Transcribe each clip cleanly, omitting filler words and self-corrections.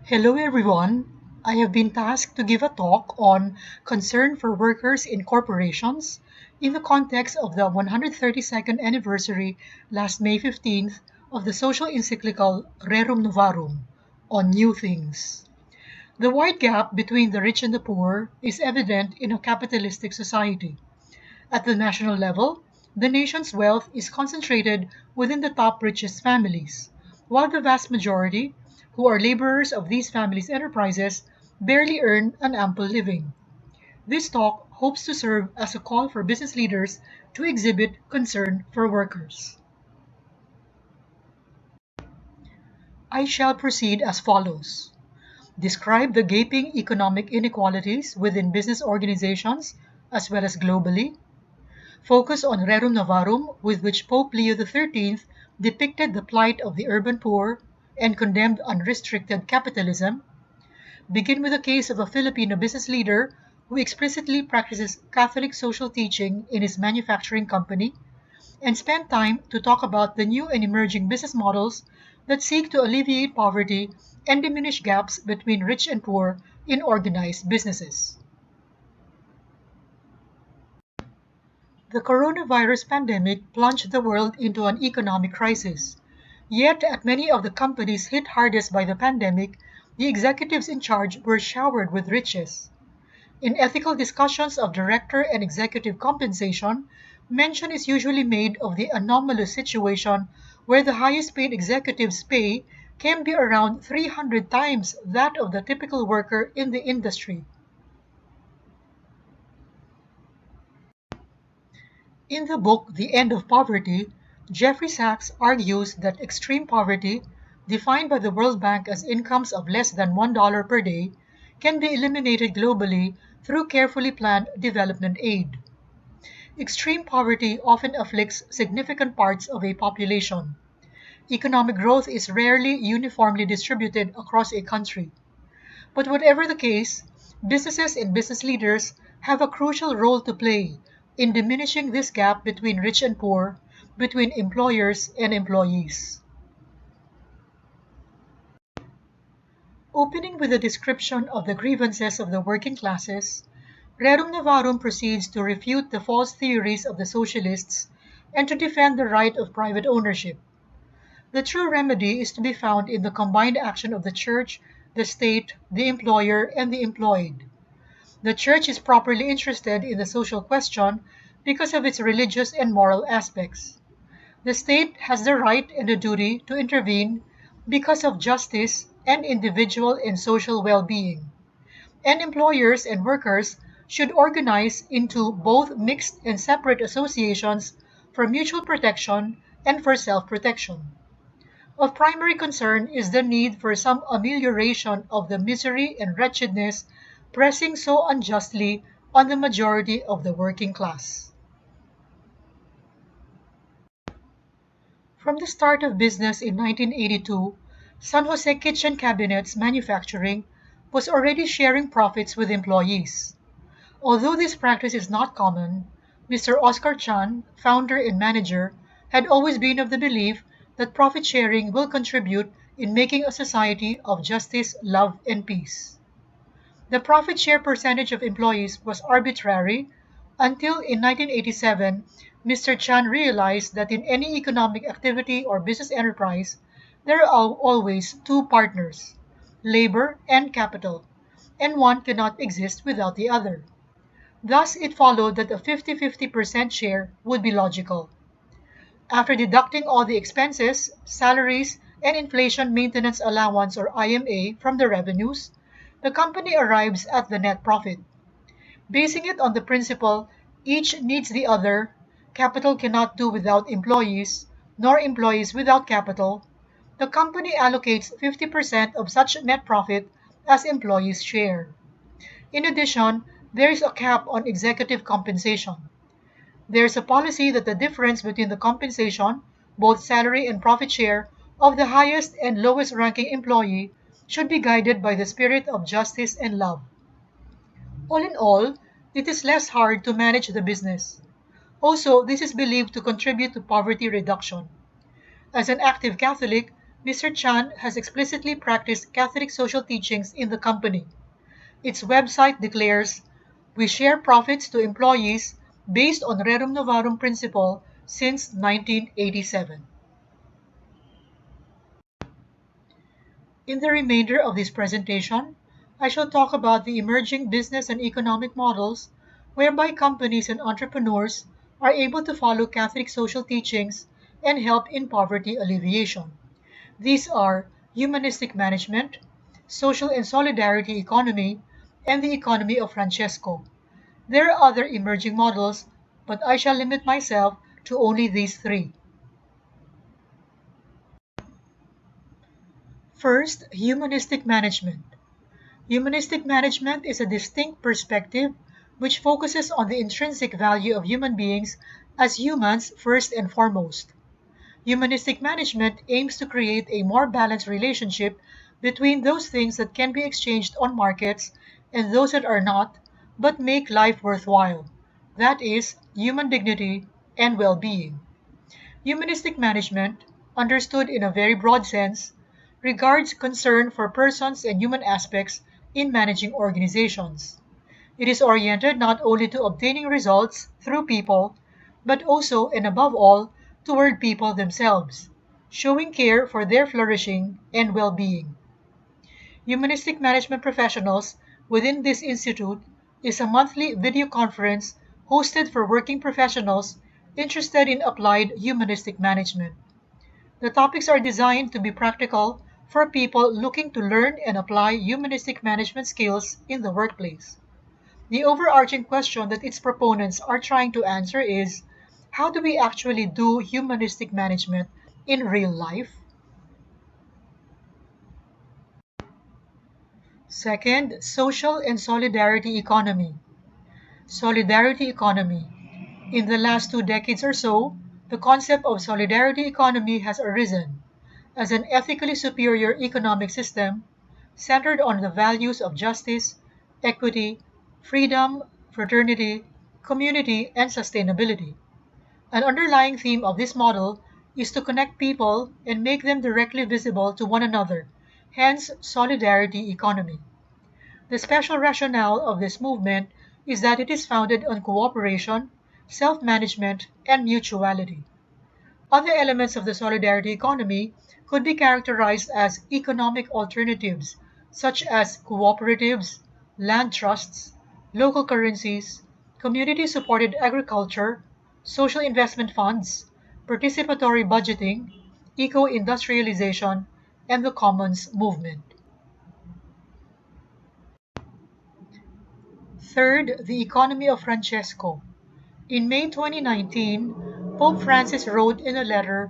Hello everyone. I have been tasked to give a talk on concern for workers in corporations in the context of the 132nd anniversary last May 15th of the social encyclical Rerum Novarum on new things. The wide gap between the rich and the poor is evident in a capitalistic society. At the national level, the nation's wealth is concentrated within the top richest families, while the vast majority, who are laborers of these families' enterprises, barely earn an ample living. This talk hopes to serve as a call for business leaders to exhibit concern for workers. I shall proceed as follows. Describe the gaping economic inequalities within business organizations as well as globally. Focus on Rerum Novarum, with which Pope Leo XIII depicted the plight of the urban poor and condemned unrestricted capitalism. Begin with the case of a Filipino business leader who explicitly practices Catholic social teaching in his manufacturing company, and spend time to talk about the new and emerging business models that seek to alleviate poverty and diminish gaps between rich and poor in organized businesses. The coronavirus pandemic plunged the world into an economic crisis. Yet, at many of the companies hit hardest by the pandemic, the executives in charge were showered with riches. In ethical discussions of director and executive compensation, mention is usually made of the anomalous situation where the highest paid executive's pay can be around 300 times that of the typical worker in the industry. In the book The End of Poverty, Jeffrey Sachs argues that extreme poverty, defined by the World Bank as incomes of less than $1 per day, can be eliminated globally through carefully planned development aid. Extreme poverty often afflicts significant parts of a population. Economic growth is rarely uniformly distributed across a country. But whatever the case, businesses and business leaders have a crucial role to play in diminishing this gap between rich and poor, between employers and employees. Opening with a description of the grievances of the working classes, Rerum Novarum proceeds to refute the false theories of the socialists and to defend the right of private ownership. The true remedy is to be found in the combined action of the church, the state, the employer, and the employed. The church is properly interested in the social question because of its religious and moral aspects. The state has the right and the duty to intervene because of justice and individual and social well-being. And employers and workers should organize into both mixed and separate associations for mutual protection and for self-protection. Of primary concern is the need for some amelioration of the misery and wretchedness pressing so unjustly on the majority of the working class. From the start of business in 1982, San Jose Kitchen Cabinets Manufacturing was already sharing profits with employees. Although this practice is not common, Mr. Oscar Chan, founder and manager, had always been of the belief that profit sharing will contribute in making a society of justice, love, and peace. The profit share percentage of employees was arbitrary until in 1987 Mr. Chan realized that in any economic activity or business enterprise, there are always two partners, labor and capital, and one cannot exist without the other. Thus, it followed that a 50-50% share would be logical. After deducting all the expenses, salaries, and inflation maintenance allowance or IMA from the revenues, the company arrives at the net profit. Basing it on the principle each needs the other, capital cannot do without employees, nor employees without capital, the company allocates 50% of such net profit as employees' share. In addition, there is a cap on executive compensation. There is a policy that the difference between the compensation, both salary and profit share, of the highest and lowest ranking employee should be guided by the spirit of justice and love. All in all, it is less hard to manage the business. Also, this is believed to contribute to poverty reduction. As an active Catholic, Mr. Chan has explicitly practiced Catholic social teachings in the company. Its website declares, "We share profits to employees based on Rerum Novarum principle since 1987." In the remainder of this presentation, I shall talk about the emerging business and economic models whereby companies and entrepreneurs are able to follow Catholic social teachings and help in poverty alleviation. These are humanistic management, social and solidarity economy, and the economy of Francesco. There are other emerging models, but I shall limit myself to only these three. First, humanistic management. Humanistic management is a distinct perspective which focuses on the intrinsic value of human beings as humans first and foremost. Humanistic management aims to create a more balanced relationship between those things that can be exchanged on markets and those that are not, but make life worthwhile. That is, human dignity and well being. Humanistic management, understood in a very broad sense, regards concern for persons and human aspects in managing organizations. It is oriented not only to obtaining results through people, but also and above all toward people themselves, showing care for their flourishing and well being. Humanistic Management Professionals within this institute is a monthly video conference hosted for working professionals interested in applied humanistic management. The topics are designed to be practical for people looking to learn and apply humanistic management skills in the workplace. The overarching question that its proponents are trying to answer is, how do we actually do humanistic management in real life? Second, social and solidarity economy. Solidarity economy. In the last 2 decades or so, the concept of solidarity economy has arisen as an ethically superior economic system centered on the values of justice, equity, freedom, fraternity, community, and sustainability. An underlying theme of this model is to connect people and make them directly visible to one another, hence solidarity economy. The special rationale of this movement is that it is founded on cooperation, self-management, and mutuality. Other elements of the solidarity economy could be characterized as economic alternatives, such as cooperatives, land trusts, local currencies, community-supported agriculture, social investment funds, participatory budgeting, eco-industrialization, and the commons movement. Third, the economy of Francesco. In May 2019, Pope Francis wrote in a letter,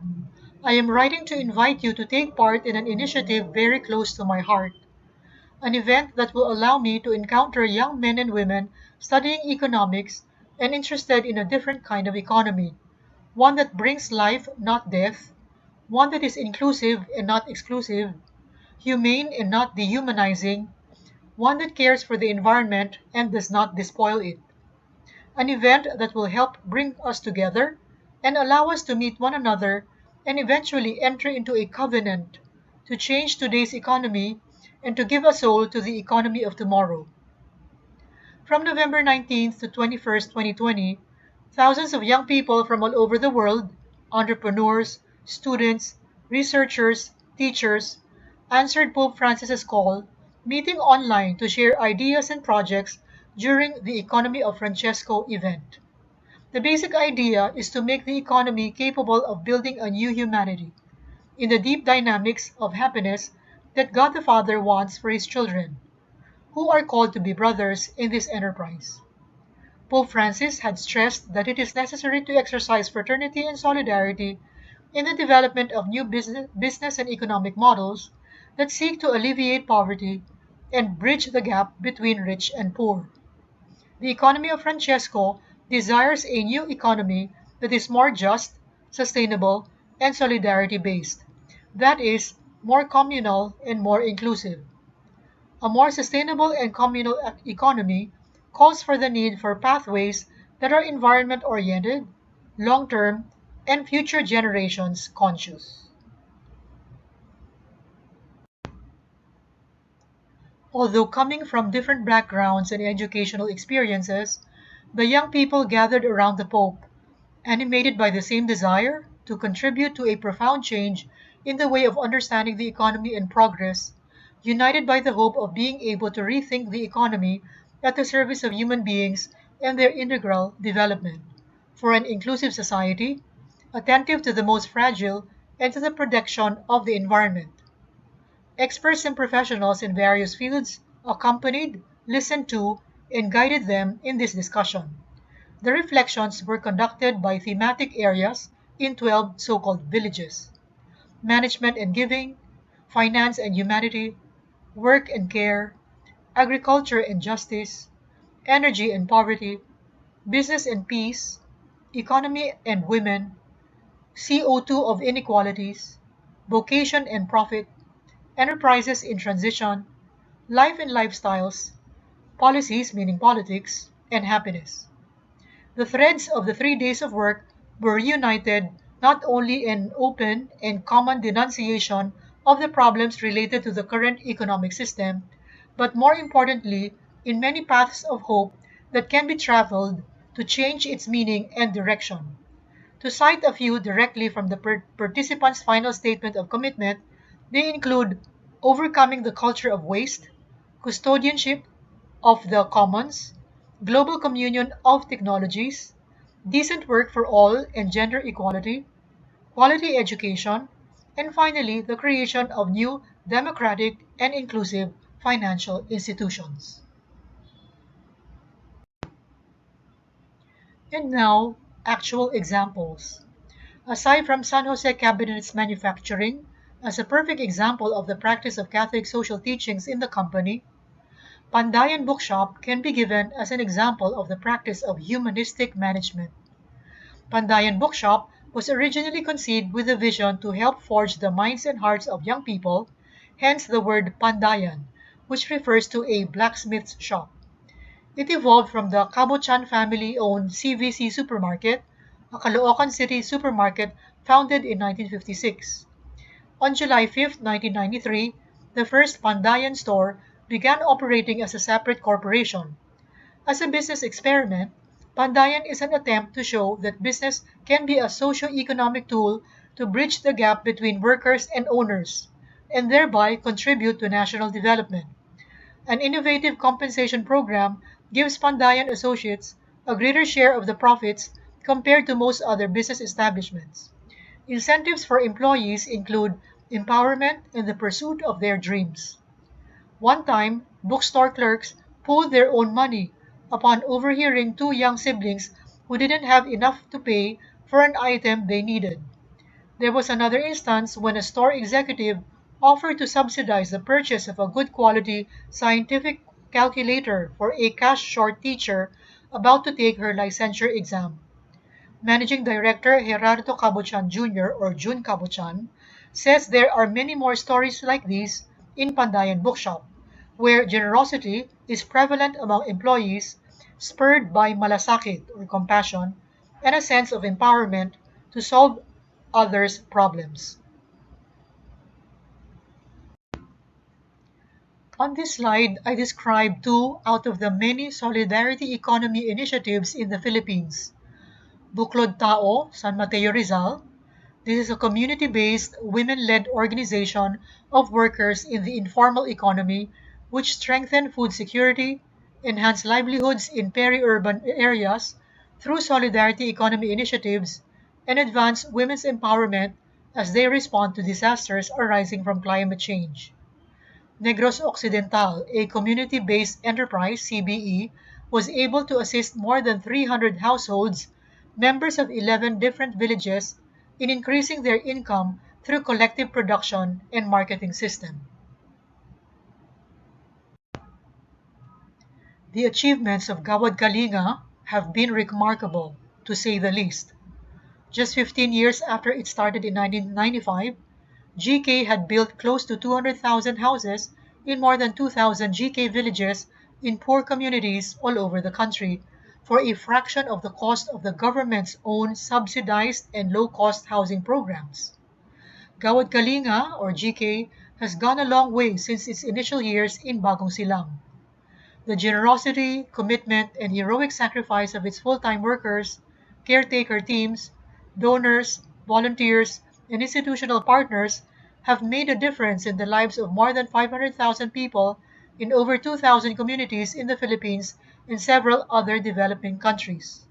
"I am writing to invite you to take part in an initiative very close to my heart, an event that will allow me to encounter young men and women studying economics and interested in a different kind of economy, one that brings life, not death, one that is inclusive and not exclusive, humane and not dehumanizing, one that cares for the environment and does not despoil it. An event that will help bring us together and allow us to meet one another and eventually enter into a covenant to change today's economy and to give a soul to the economy of tomorrow." From November 19th to 21st, 2020, thousands of young people from all over the world, entrepreneurs, students, researchers, teachers, answered Pope Francis's call, meeting online to share ideas and projects during the Economy of Francesco event. The basic idea is to make the economy capable of building a new humanity in the deep dynamics of happiness that God the Father wants for His children, who are called to be brothers in this enterprise. Pope Francis had stressed that it is necessary to exercise fraternity and solidarity in the development of new business and economic models that seek to alleviate poverty and bridge the gap between rich and poor. The economy of Francesco desires a new economy that is more just, sustainable, and solidarity based. That is, more communal and more inclusive. A more sustainable and communal economy calls for the need for pathways that are environment oriented, long term, and future generations conscious. Although coming from different backgrounds and educational experiences, the young people gathered around the Pope, animated by the same desire to contribute to a profound change in the way of understanding the economy and progress, united by the hope of being able to rethink the economy at the service of human beings and their integral development, for an inclusive society, attentive to the most fragile and to the protection of the environment. Experts and professionals in various fields accompanied, listened to, and guided them in this discussion. The reflections were conducted by thematic areas in 12 so-called villages: management and giving, finance and humanity, work and care, agriculture and justice, energy and poverty, business and peace, economy and women, CO2 of inequalities, vocation and profit, enterprises in transition, life and lifestyles, policies meaning politics, and happiness. The threads of the 3 days of work were reunited not only in open and common denunciation of the problems related to the current economic system, but more importantly, in many paths of hope that can be traveled to change its meaning and direction. To cite a few directly from the participants' final statement of commitment, they include overcoming the culture of waste, custodianship of the commons, global communion of technologies, decent work for all and gender equality, quality education, and finally, the creation of new democratic and inclusive financial institutions. And now, actual examples. Aside from San Jose Cabinet's manufacturing, as a perfect example of the practice of Catholic social teachings in the company, Pandayan Bookshop can be given as an example of the practice of humanistic management. Pandayan Bookshop was originally conceived with a vision to help forge the minds and hearts of young people, hence the word Pandayan, which refers to a blacksmith's shop. It evolved from the Cabo-chan family-owned CVC supermarket, a Caloocan City supermarket founded in 1956. On July 5, 1993, the first Pandayan store began operating as a separate corporation. As a business experiment, Pandayan is an attempt to show that business can be a socio-economic tool to bridge the gap between workers and owners, and thereby contribute to national development. An innovative compensation program gives Pandayan associates a greater share of the profits compared to most other business establishments. Incentives for employees include empowerment in the pursuit of their dreams. One time, bookstore clerks pooled their own money upon overhearing two young siblings who didn't have enough to pay for an item they needed. There was another instance when a store executive offered to subsidize the purchase of a good quality scientific calculator for a cash-short teacher about to take her licensure exam. Managing Director Gerardo Cabochan Jr. or Jun Cabochan says there are many more stories like these in Pandayan Bookshop, where generosity is prevalent among employees, spurred by malasakit or compassion and a sense of empowerment to solve others' problems. On this slide, I describe two out of the many solidarity economy initiatives in the Philippines. Buklod Tao, San Mateo, Rizal. This is a community-based, women-led organization of workers in the informal economy which strengthen food security, enhance livelihoods in peri-urban areas through solidarity economy initiatives, and advance women's empowerment as they respond to disasters arising from climate change. Negros Occidental, a community-based enterprise (CBE), was able to assist more than 300 households, members of 11 different villages, in increasing their income through collective production and marketing system. The achievements of Gawad Kalinga have been remarkable, to say the least. Just 15 years after it started in 1995, GK had built close to 200,000 houses in more than 2,000 GK villages in poor communities all over the country for a fraction of the cost of the government's own subsidized and low-cost housing programs. Gawad Kalinga, or GK, has gone a long way since its initial years in Bagong Silang. The generosity, commitment, and heroic sacrifice of its full-time workers, caretaker teams, donors, volunteers, and institutional partners have made a difference in the lives of more than 500,000 people in over 2,000 communities in the Philippines and several other developing countries.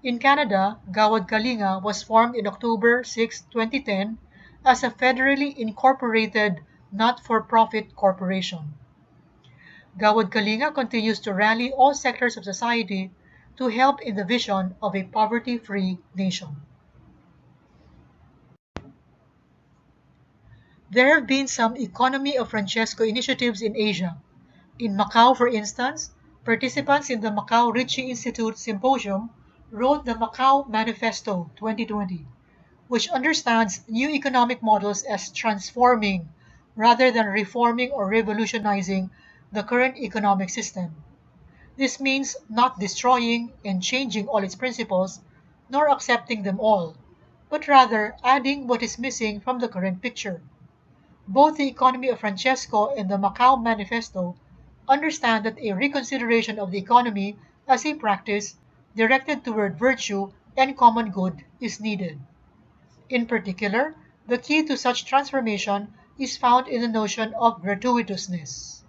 In Canada, Gawad Kalinga was formed in October 6, 2010 as a federally incorporated not-for-profit corporation. Gawad Kalinga continues to rally all sectors of society to help in the vision of a poverty-free nation. There have been some economy of Francesco initiatives in Asia. In Macau, for instance, participants in the Macau Ritchie Institute Symposium wrote the Macau Manifesto 2020, which understands new economic models as transforming rather than reforming or revolutionizing the current economic system. This means not destroying and changing all its principles, nor accepting them all, but rather adding what is missing from the current picture. Both the economy of Francesco and the Macau Manifesto understand that a reconsideration of the economy as a practice directed toward virtue and common good is needed. In particular, the key to such transformation is found in the notion of gratuitousness.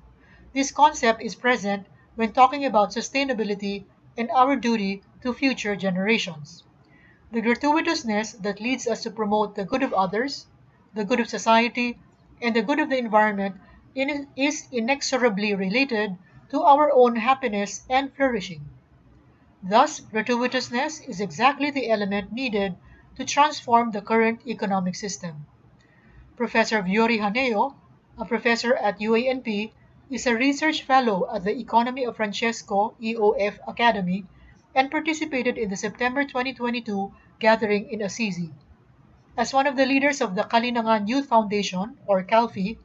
This concept is present when talking about sustainability and our duty to future generations. The gratuitousness that leads us to promote the good of others, the good of society, and the good of the environment is inexorably related to our own happiness and flourishing. Thus, gratuitousness is exactly the element needed to transform the current economic system. Professor Viori Haneo, a professor at UANP, is a research fellow at the Economy of Francesco EOF Academy and participated in the September 2022 gathering in Assisi. As one of the leaders of the Kalinangan Youth Foundation, or CALFI,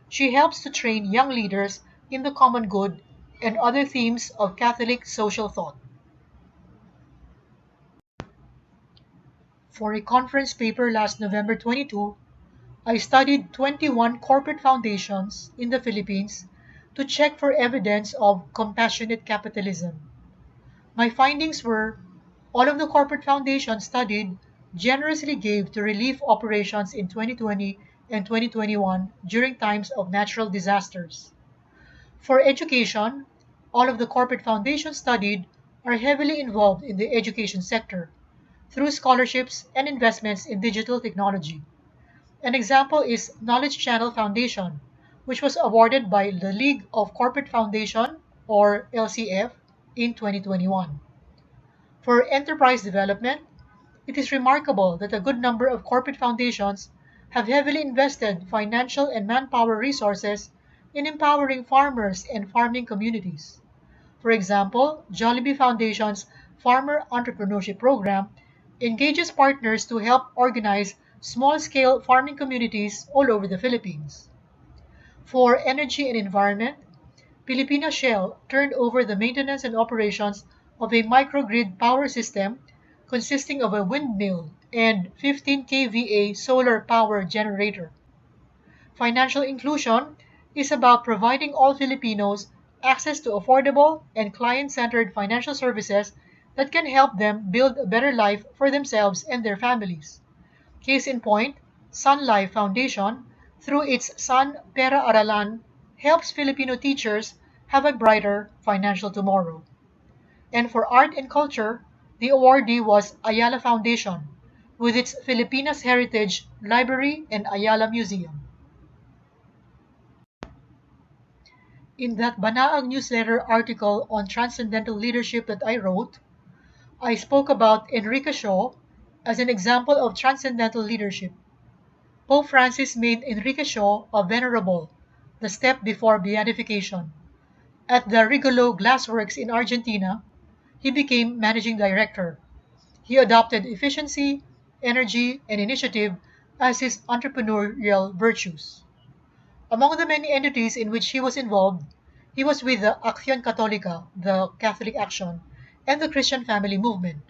she helps to train young leaders in the common good and other themes of Catholic social thought. For a conference paper last November 22, I studied 21 corporate foundations in the Philippines to check for evidence of compassionate capitalism. My findings were all of the corporate foundations studied generously gave to relief operations in 2020 and 2021 during times of natural disasters. For education, all of the corporate foundations studied are heavily involved in the education sector through scholarships and investments in digital technology. An example is Knowledge Channel Foundation, which was awarded by the League of Corporate Foundation, or LCF, in 2021. For enterprise development, it is remarkable that a good number of corporate foundations have heavily invested financial and manpower resources in empowering farmers and farming communities. For example, Jollibee Foundation's Farmer Entrepreneurship Program engages partners to help organize small-scale farming communities all over the Philippines. For energy and environment, Filipina Shell turned over the maintenance and operations of a microgrid power system consisting of a windmill and 15 kVA solar power generator. Financial inclusion is about providing all Filipinos access to affordable and client-centered financial services that can help them build a better life for themselves and their families. Case in point, Sun Life Foundation, through its Sun Pera Aralan, helps Filipino teachers have a brighter financial tomorrow. And for art and culture, the awardee was Ayala Foundation, with its Filipinas Heritage Library and Ayala Museum. In that Banaag newsletter article on transcendental leadership that I wrote, I spoke about Enrique Shaw as an example of transcendental leadership. Pope Francis made Enrique Shaw a venerable, the step before beatification. At the Rigolo Glassworks in Argentina, he became managing director. He adopted efficiency, energy, and initiative as his entrepreneurial virtues. Among the many entities in which he was involved, he was with the Acción Católica, the Catholic Action, and the Christian Family Movement.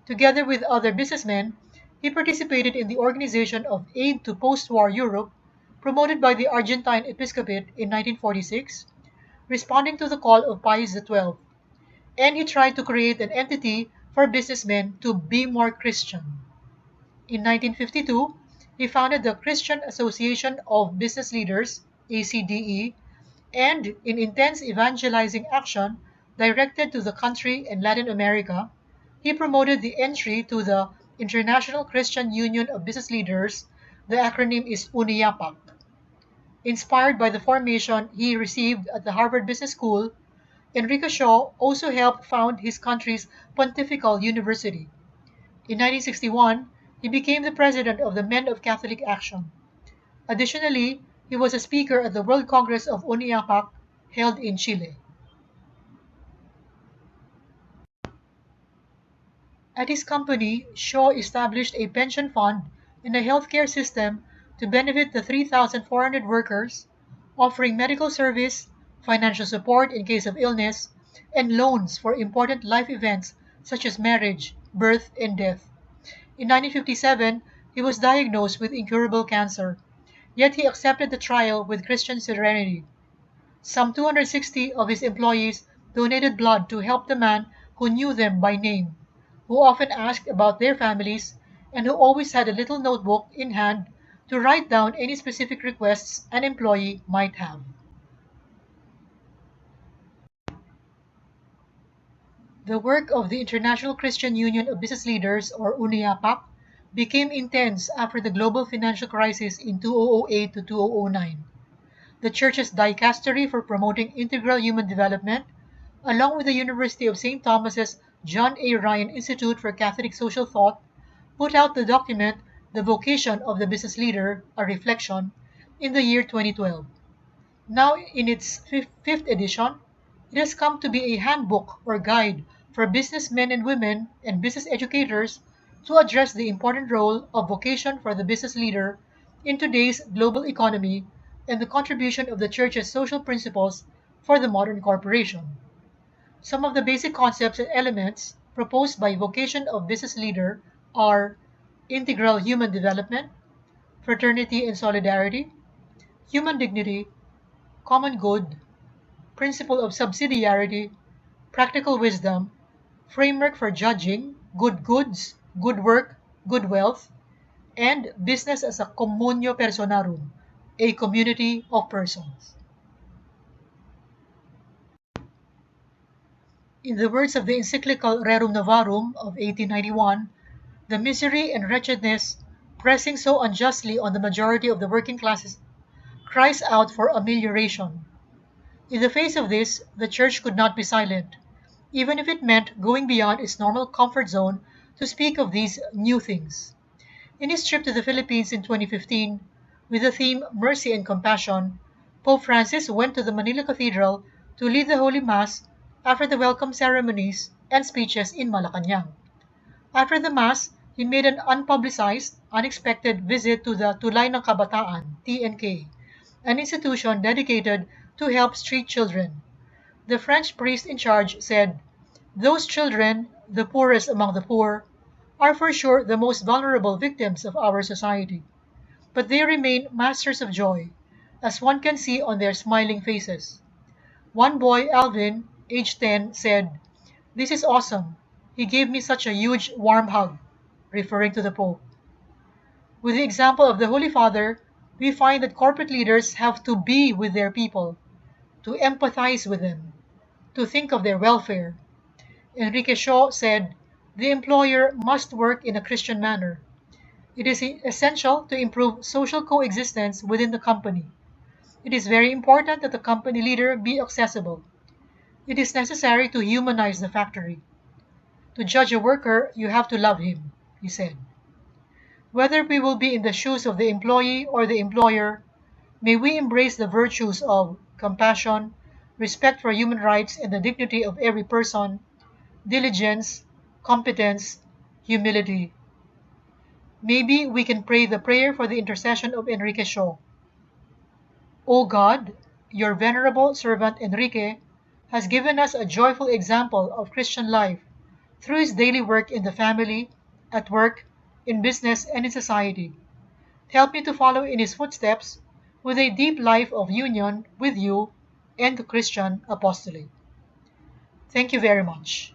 Together with other businessmen, he participated in the organization of Aid to Post-War Europe, promoted by the Argentine Episcopate in 1946, responding to the call of Pius XII, and he tried to create an entity for businessmen to be more Christian. In 1952, he founded the Christian Association of Business Leaders, ACDE, and in intense evangelizing action directed to the country and Latin America, he promoted the entry to the International Christian Union of Business Leaders. The acronym is UNIAPAC. Inspired by the formation he received at the Harvard Business School, Enrique Shaw also helped found his country's Pontifical University. In 1961, he became the president of the Men of Catholic Action. Additionally, he was a speaker at the World Congress of UNIAPAC held in Chile. At his company, Shaw established a pension fund and a healthcare system to benefit the 3,400 workers, offering medical service, financial support in case of illness, and loans for important life events such as marriage, birth, and death. In 1957, he was diagnosed with incurable cancer, yet he accepted the trial with Christian serenity. Some 260 of his employees donated blood to help the man who knew them by name, who often asked about their families, and who always had a little notebook in hand to write down any specific requests an employee might have. The work of the International Christian Union of Business Leaders, or UNIAPAC, became intense after the global financial crisis in 2008 to 2009. The Church's dicastery for promoting integral human development, along with the University of St. Thomas's John A. Ryan Institute for Catholic Social Thought, put out the document The Vocation of the Business Leader, a Reflection, in the year 2012. Now in its fifth edition, it has come to be a handbook or guide for businessmen and women and business educators to address the important role of vocation for the business leader in today's global economy and the contribution of the Church's social principles for the modern corporation. Some of the basic concepts and elements proposed by Vocation of Business Leader are integral human development, fraternity and solidarity, human dignity, common good, principle of subsidiarity, practical wisdom, framework for judging, good goods, good work, good wealth, and business as a communio personarum, a community of persons. In the words of the encyclical Rerum Novarum of 1891, the misery and wretchedness pressing so unjustly on the majority of the working classes cries out for amelioration. In the face of this, the Church could not be silent, even if it meant going beyond its normal comfort zone to speak of these new things. In his trip to the Philippines in 2015, with the theme Mercy and Compassion, Pope Francis went to the Manila Cathedral to lead the Holy Mass after the welcome ceremonies and speeches in Malacanang. After the Mass, he made an unpublicized, unexpected visit to the Tulay ng Kabataan, TNK, an institution dedicated to help street children. The French priest in charge said, "Those children, the poorest among the poor, are for sure the most vulnerable victims of our society. But they remain masters of joy, as one can see on their smiling faces." One boy, Alvin, age 10, said, "This is awesome. He gave me such a huge, warm hug," referring to the Pope. With the example of the Holy Father, we find that corporate leaders have to be with their people, to empathize with them, to think of their welfare. Enrique Shaw said, "The employer must work in a Christian manner. It is essential to improve social coexistence within the company. It is very important that the company leader be accessible. It is necessary to humanize the factory. To judge a worker, you have to love him," he said. Whether we will be in the shoes of the employee or the employer, may we embrace the virtues of compassion, respect for human rights and the dignity of every person, diligence, competence, humility. Maybe we can pray the prayer for the intercession of Enrique Shaw. O God, your venerable servant Enrique has given us a joyful example of Christian life through his daily work in the family, at work, in business, and in society. Help me to follow in his footsteps with a deep life of union with you and the Christian apostolate. Thank you very much.